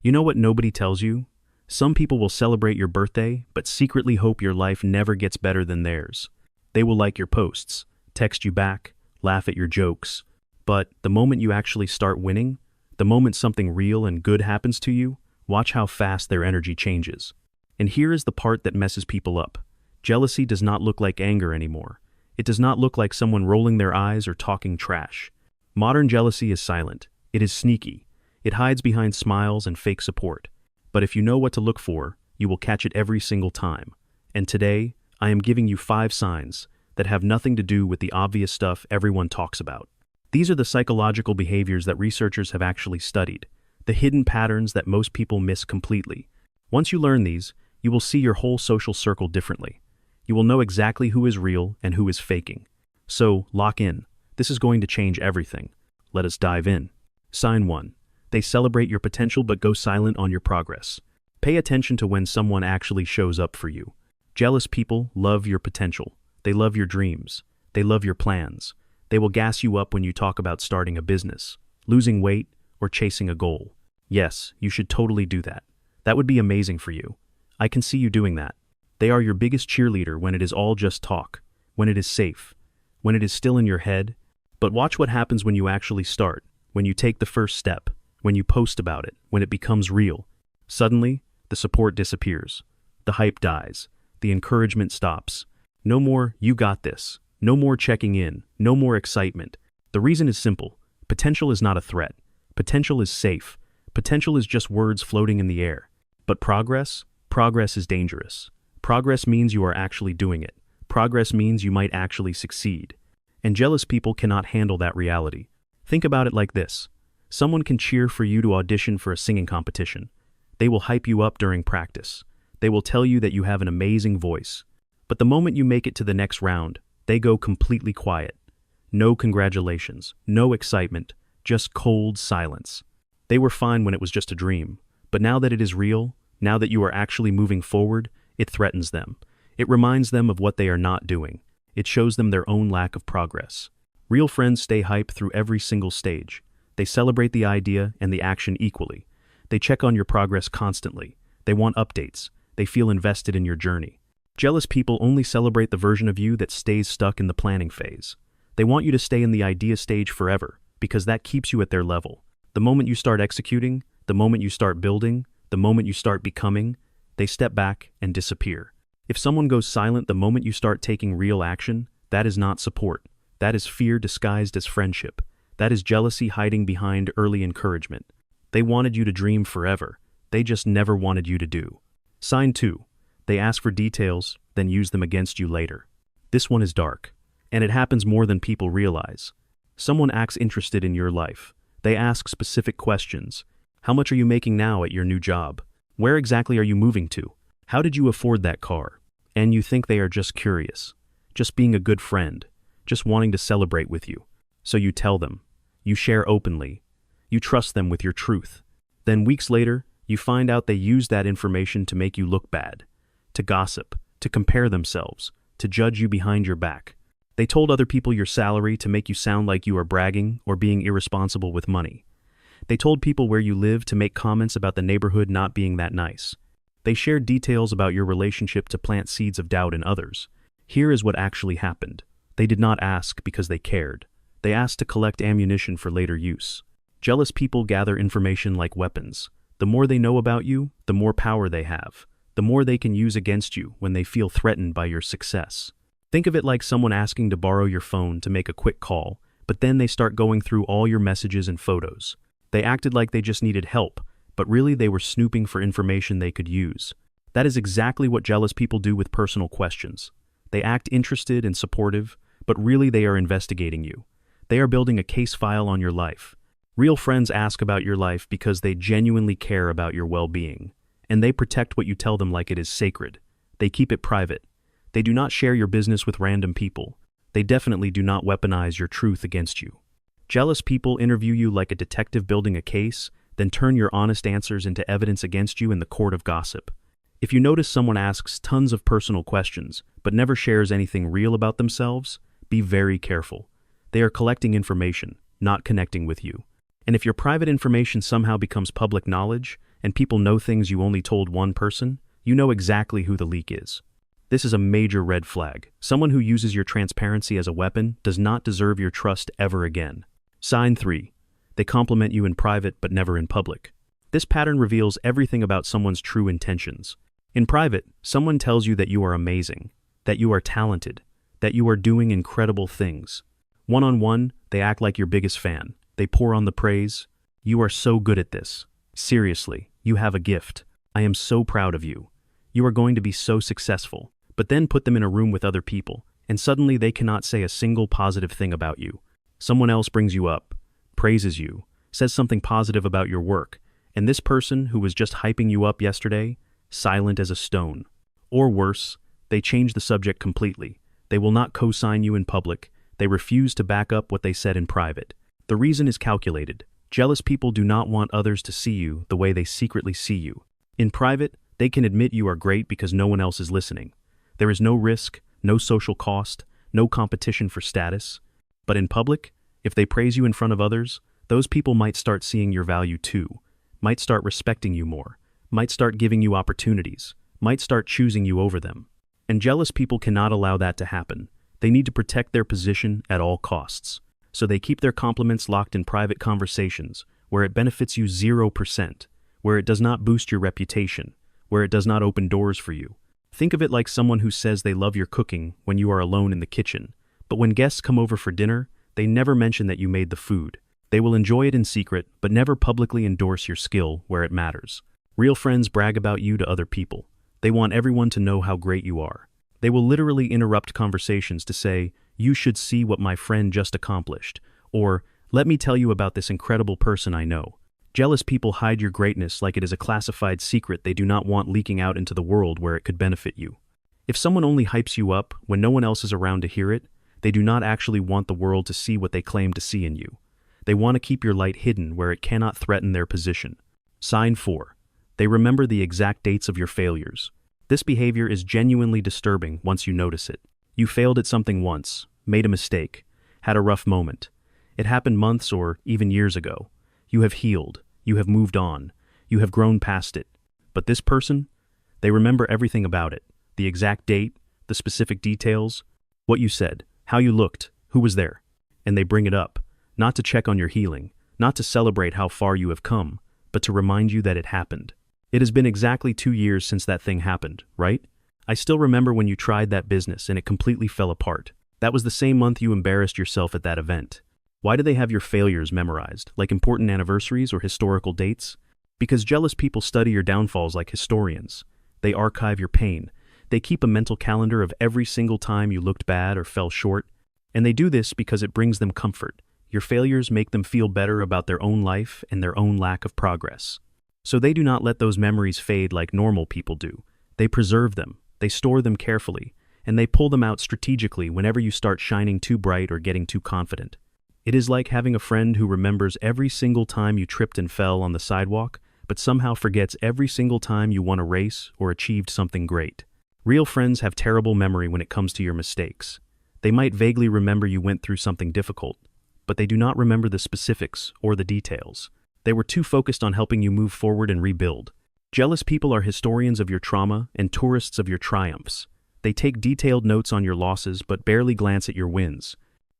You know what nobody tells you? Some people will celebrate your birthday, but secretly hope your life never gets better than theirs. They will like your posts, text you back, laugh at your jokes. But the moment you actually start winning, the moment something real and good happens to you, watch how fast their energy changes. And here is the part that messes people up. Jealousy does not look like anger anymore. It does not look like someone rolling their eyes or talking trash. Modern jealousy is silent. It is sneaky. It hides behind smiles and fake support. But if you know what to look for, you will catch it every single time. And today, I am giving you 5 signs that have nothing to do with the obvious stuff everyone talks about. These are the psychological behaviors that researchers have actually studied, the hidden patterns that most people miss completely. Once you learn these, you will see your whole social circle differently. You will know exactly who is real and who is faking. So, lock in. This is going to change everything. Let us dive in. Sign 1. They celebrate your potential but go silent on your progress. Pay attention to when someone actually shows up for you. Jealous people love your potential. They love your dreams. They love your plans. They will gas you up when you talk about starting a business, losing weight, or chasing a goal. Yes, you should totally do that. That would be amazing for you. I can see you doing that. They are your biggest cheerleader when it is all just talk, when it is safe, when it is still in your head. But watch what happens when you actually start, when you take the first step, when you post about it, when it becomes real. Suddenly, the support disappears. The hype dies. The encouragement stops. No more, you got this. No more checking in. No more excitement. The reason is simple. Potential is not a threat. Potential is safe. Potential is just words floating in the air. But progress? Progress is dangerous. Progress means you are actually doing it. Progress means you might actually succeed. And jealous people cannot handle that reality. Think about it like this. Someone can cheer for you to audition for a singing competition. They will hype you up during practice. They will tell you that you have an amazing voice. But the moment you make it to the next round, they go completely quiet. No congratulations, no excitement, just cold silence. They were fine when it was just a dream, but now that it is real, now that you are actually moving forward, it threatens them. It reminds them of what they are not doing. It shows them their own lack of progress. Real friends stay hype through every single stage. They celebrate the idea and the action equally. They check on your progress constantly. They want updates. They feel invested in your journey. Jealous people only celebrate the version of you that stays stuck in the planning phase. They want you to stay in the idea stage forever, because that keeps you at their level. The moment you start executing, the moment you start building, the moment you start becoming, they step back and disappear. If someone goes silent the moment you start taking real action, that is not support. That is fear disguised as friendship. That is jealousy hiding behind early encouragement. They wanted you to dream forever. They just never wanted you to do. Sign 2. They ask for details, then use them against you later. This one is dark, and it happens more than people realize. Someone acts interested in your life. They ask specific questions. How much are you making now at your new job? Where exactly are you moving to? How did you afford that car? And you think they are just curious, just being a good friend, just wanting to celebrate with you. So you tell them. You share openly. You trust them with your truth. Then weeks later, you find out they used that information to make you look bad, to gossip, to compare themselves, to judge you behind your back. They told other people your salary to make you sound like you are bragging or being irresponsible with money. They told people where you live to make comments about the neighborhood not being that nice. They shared details about your relationship to plant seeds of doubt in others. Here is what actually happened. They did not ask because they cared. They asked to collect ammunition for later use. Jealous people gather information like weapons. The more they know about you, the more power they have. The more they can use against you when they feel threatened by your success. Think of it like someone asking to borrow your phone to make a quick call, but then they start going through all your messages and photos. They acted like they just needed help, but really they were snooping for information they could use. That is exactly what jealous people do with personal questions. They act interested and supportive, but really they are investigating you. They are building a case file on your life. Real friends ask about your life because they genuinely care about your well-being. And they protect what you tell them like it is sacred. They keep it private. They do not share your business with random people. They definitely do not weaponize your truth against you. Jealous people interview you like a detective building a case, then turn your honest answers into evidence against you in the court of gossip. If you notice someone asks tons of personal questions, but never shares anything real about themselves, be very careful. They are collecting information, not connecting with you. And if your private information somehow becomes public knowledge, and people know things you only told one person, you know exactly who the leak is. This is a major red flag. Someone who uses your transparency as a weapon does not deserve your trust ever again. Sign 3. They compliment you in private but never in public. This pattern reveals everything about someone's true intentions. In private, someone tells you that you are amazing, that you are talented, that you are doing incredible things. One-on-one, they act like your biggest fan. They pour on the praise. You are so good at this. Seriously, you have a gift. I am so proud of you. You are going to be so successful. But then put them in a room with other people, and suddenly they cannot say a single positive thing about you. Someone else brings you up, praises you, says something positive about your work, and this person who was just hyping you up yesterday, silent as a stone. Or worse, they change the subject completely. They will not co-sign you in public. They refuse to back up what they said in private. The reason is calculated. Jealous people do not want others to see you the way they secretly see you. In private, they can admit you are great because no one else is listening. There is no risk, no social cost, no competition for status. But in public, if they praise you in front of others, those people might start seeing your value too, might start respecting you more, might start giving you opportunities, might start choosing you over them. And jealous people cannot allow that to happen. They need to protect their position at all costs. So they keep their compliments locked in private conversations, where it benefits you 0%, where it does not boost your reputation, where it does not open doors for you. Think of it like someone who says they love your cooking when you are alone in the kitchen, but when guests come over for dinner, they never mention that you made the food. They will enjoy it in secret, but never publicly endorse your skill where it matters. Real friends brag about you to other people. They want everyone to know how great you are. They will literally interrupt conversations to say, "You should see what my friend just accomplished," or "Let me tell you about this incredible person I know." Jealous people hide your greatness like it is a classified secret they do not want leaking out into the world where it could benefit you. If someone only hypes you up when no one else is around to hear it, they do not actually want the world to see what they claim to see in you. They want to keep your light hidden where it cannot threaten their position. Sign 4. They remember the exact dates of your failures. This behavior is genuinely disturbing once you notice it. You failed at something once, made a mistake, had a rough moment. It happened months or even years ago. You have healed. You have moved on. You have grown past it. But this person? They remember everything about it. The exact date, the specific details, what you said, how you looked, who was there. And they bring it up, not to check on your healing, not to celebrate how far you have come, but to remind you that it happened. It has been exactly 2 years since that thing happened, right? I still remember when you tried that business and it completely fell apart. That was the same month you embarrassed yourself at that event. Why do they have your failures memorized, like important anniversaries or historical dates? Because jealous people study your downfalls like historians. They archive your pain. They keep a mental calendar of every single time you looked bad or fell short. And they do this because it brings them comfort. Your failures make them feel better about their own life and their own lack of progress. So they do not let those memories fade like normal people do. They preserve them, they store them carefully, and they pull them out strategically whenever you start shining too bright or getting too confident. It is like having a friend who remembers every single time you tripped and fell on the sidewalk, but somehow forgets every single time you won a race or achieved something great. Real friends have terrible memory when it comes to your mistakes. They might vaguely remember you went through something difficult, but they do not remember the specifics or the details. They were too focused on helping you move forward and rebuild. Jealous people are historians of your trauma and tourists of your triumphs. They take detailed notes on your losses but barely glance at your wins.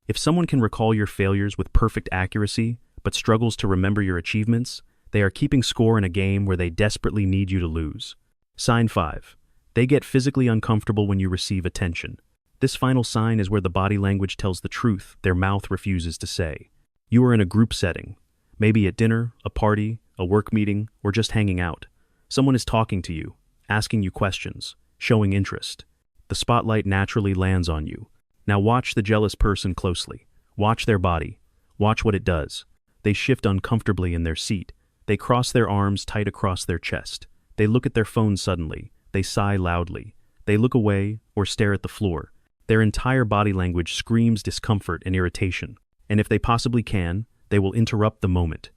If someone can recall your failures with perfect accuracy but struggles to remember your achievements, they are keeping score in a game where they desperately need you to lose. Sign 5. They get physically uncomfortable when you receive attention. This final sign is where the body language tells the truth their mouth refuses to say. You are in a group setting, maybe at dinner, a party, a work meeting, or just hanging out. Someone is talking to you, asking you questions, showing interest. The spotlight naturally lands on you. Now watch the jealous person closely. Watch their body. Watch what it does. They shift uncomfortably in their seat. They cross their arms tight across their chest. They look at their phone suddenly. They sigh loudly. They look away or stare at the floor. Their entire body language screams discomfort and irritation. And if they possibly can, they will interrupt the moment.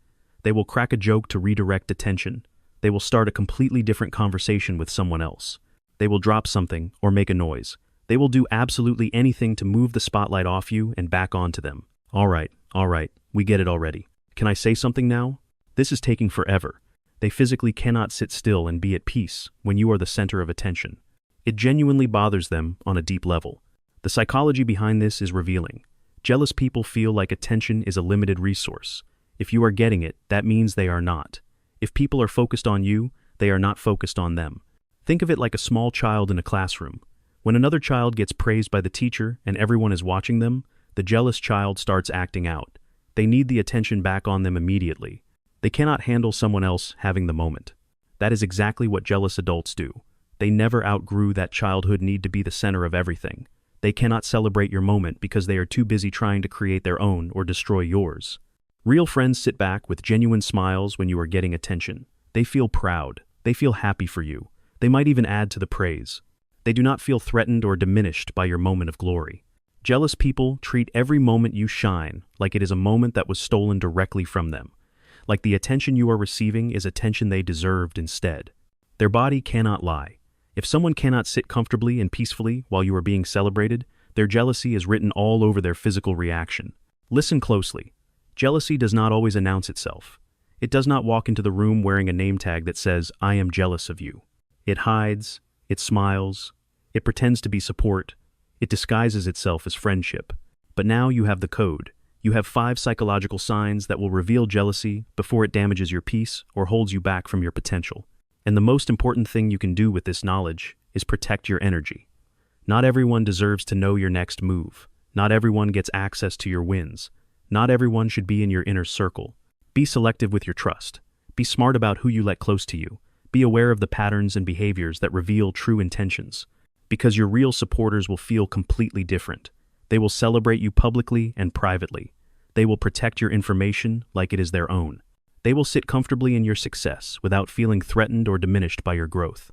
They will crack a joke to redirect attention. They will start a completely different conversation with someone else. They will drop something or make a noise. They will do absolutely anything to move the spotlight off you and back onto them. All right, we get it already. Can I say something now? This is taking forever. They physically cannot sit still and be at peace when you are the center of attention. It genuinely bothers them on a deep level. The psychology behind this is revealing. Jealous people feel like attention is a limited resource. If you are getting it, that means they are not. If people are focused on you, they are not focused on them. Think of it like a small child in a classroom. When another child gets praised by the teacher and everyone is watching them, the jealous child starts acting out. They need the attention back on them immediately. They cannot handle someone else having the moment. That is exactly what jealous adults do. They never outgrew that childhood need to be the center of everything. They cannot celebrate your moment because they are too busy trying to create their own or destroy yours. Real friends sit back with genuine smiles when you are getting attention. They feel proud. They feel happy for you. They might even add to the praise. They do not feel threatened or diminished by your moment of glory. Jealous people treat every moment you shine like it is a moment that was stolen directly from them, like the attention you are receiving is attention they deserved instead. Their body cannot lie. If someone cannot sit comfortably and peacefully while you are being celebrated, their jealousy is written all over their physical reaction. Listen closely. Jealousy does not always announce itself. It does not walk into the room wearing a name tag that says, "I am jealous of you." It hides, it smiles, it pretends to be support, it disguises itself as friendship. But now you have the code. You have 5 psychological signs that will reveal jealousy before it damages your peace or holds you back from your potential. And the most important thing you can do with this knowledge is protect your energy. Not everyone deserves to know your next move. Not everyone gets access to your wins. Not everyone should be in your inner circle. Be selective with your trust. Be smart about who you let close to you. Be aware of the patterns and behaviors that reveal true intentions. Because your real supporters will feel completely different. They will celebrate you publicly and privately. They will protect your information like it is their own. They will sit comfortably in your success without feeling threatened or diminished by your growth.